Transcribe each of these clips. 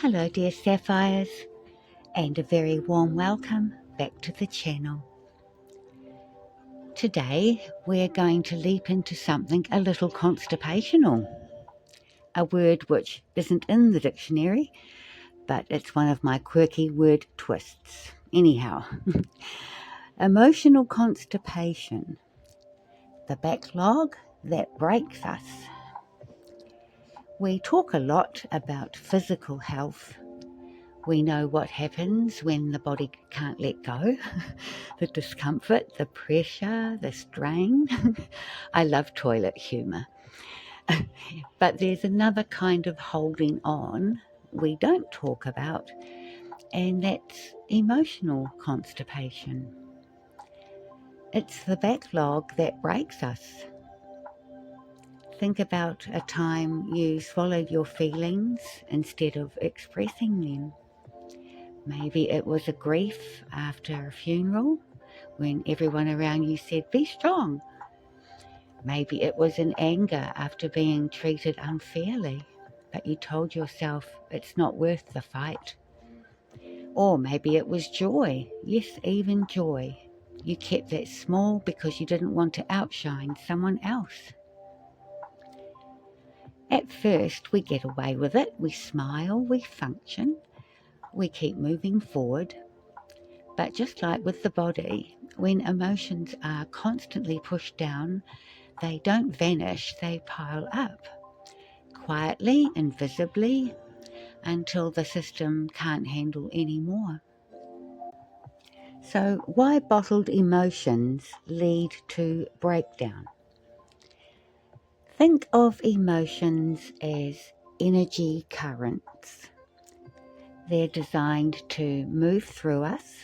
Hello dear Sapphires, and a very warm welcome back to the channel. Today we're going to leap into something a little constipational, a word which isn't in the dictionary, but it's one of my quirky word twists. Anyhow, emotional constipation, the backlog that breaks us. We talk a lot about physical health. We know what happens when the body can't let go, the discomfort, the pressure, the strain. I love toilet humour. But there's another kind of holding on we don't talk about, and that's emotional constipation. It's the backlog that breaks us. Think about a time you swallowed your feelings instead of expressing them. Maybe it was a grief after a funeral when everyone around you said, "Be strong." Maybe it was an anger after being treated unfairly, but you told yourself it's not worth the fight. Or maybe it was joy, yes, even joy. You kept that small because you didn't want to outshine someone else. At first we get away with it, we smile, we function, we keep moving forward. But just like with the body, when emotions are constantly pushed down, they don't vanish, they pile up, quietly, invisibly, until the system can't handle any more. So why bottled emotions lead to breakdown? Think of emotions as energy currents. They're designed to move through us.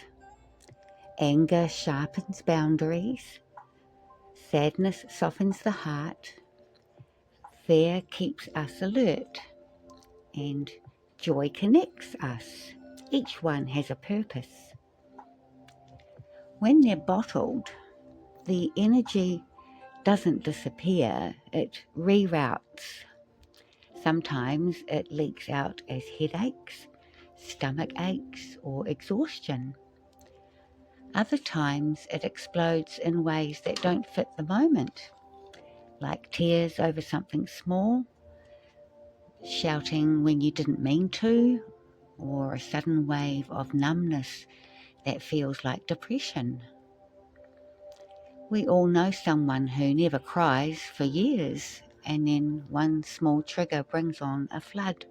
Anger sharpens boundaries. Sadness softens the heart. Fear keeps us alert. And joy connects us. Each one has a purpose. When they're bottled, the energy doesn't disappear, it reroutes. Sometimes it leaks out as headaches, stomach aches, or exhaustion. Other times it explodes in ways that don't fit the moment, like tears over something small, shouting when you didn't mean to, or a sudden wave of numbness that feels like depression. We all know someone who never cries for years, and then one small trigger brings on a flood.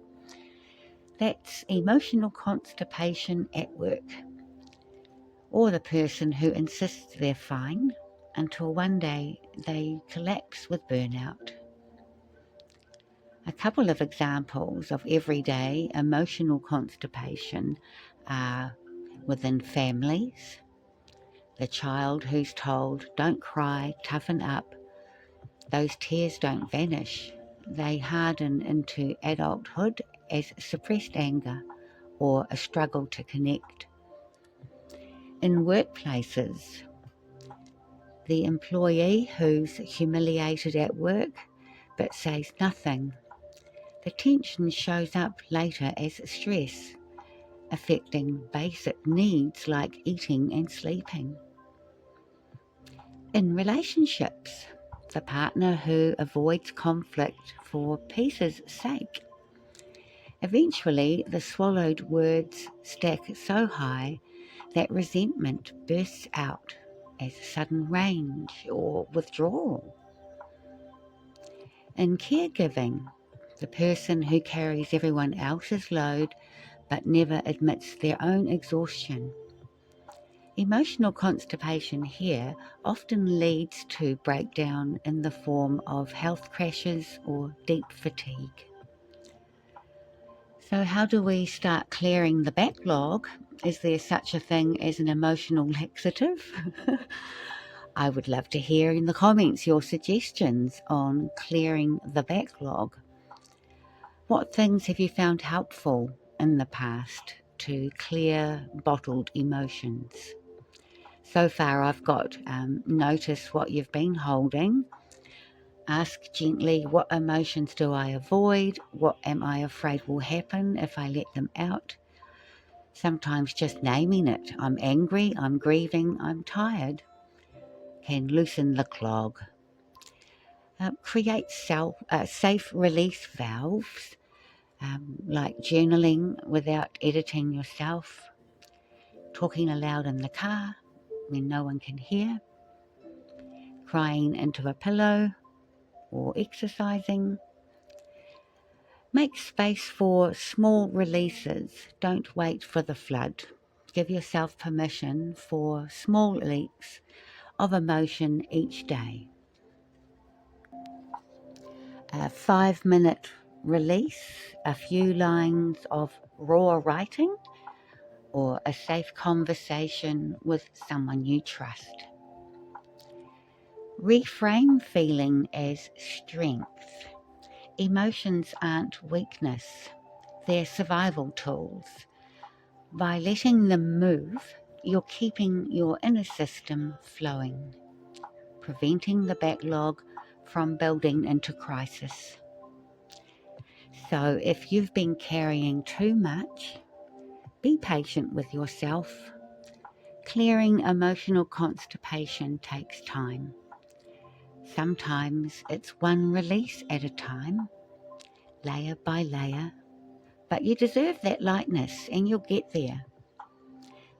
That's emotional constipation at work. Or the person who insists they're fine until one day they collapse with burnout. A couple of examples of everyday emotional constipation are within families. The child who's told, "Don't cry, toughen up." Those tears don't vanish. They harden into adulthood as suppressed anger or a struggle to connect. In workplaces, the employee who's humiliated at work but says nothing. The tension shows up later as stress, affecting basic needs like eating and sleeping. In relationships, the partner who avoids conflict for peace's sake. Eventually, the swallowed words stack so high that resentment bursts out as sudden rage or withdrawal. In caregiving, the person who carries everyone else's load but never admits their own exhaustion. Emotional constipation here often leads to breakdown in the form of health crashes or deep fatigue. So how do we start clearing the backlog? Is there such a thing as an emotional laxative? I would love to hear in the comments your suggestions on clearing the backlog. What things have you found helpful in the past to clear bottled emotions? So far I've got notice what you've been holding, Ask gently, what emotions do I avoid? What am I afraid will happen if I let them out? Sometimes just naming it, I'm angry, I'm grieving, I'm tired, can loosen the clog. Create safe release valves, like journaling without editing yourself, talking aloud in the car when no one can hear, crying into a pillow or exercising. Make space for small releases. Don't wait for the flood. Give yourself permission for small leaks of emotion each day. A 5-minute release, a few lines of raw writing, or a safe conversation with someone you trust. Reframe feeling as strength. Emotions aren't weakness, they're survival tools. By letting them move, you're keeping your inner system flowing, preventing the backlog from building into crisis. So if you've been carrying too much, be patient with yourself. Clearing emotional constipation takes time. Sometimes it's one release at a time, layer by layer, but you deserve that lightness and you'll get there.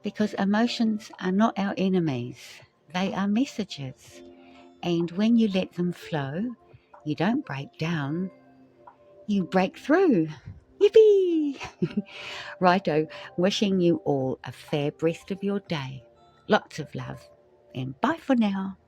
Because emotions are not our enemies, they are messages. And when you let them flow, you don't break down, you break through. Yippee! Righto, wishing you all a fab rest of your day. Lots of love, and bye for now.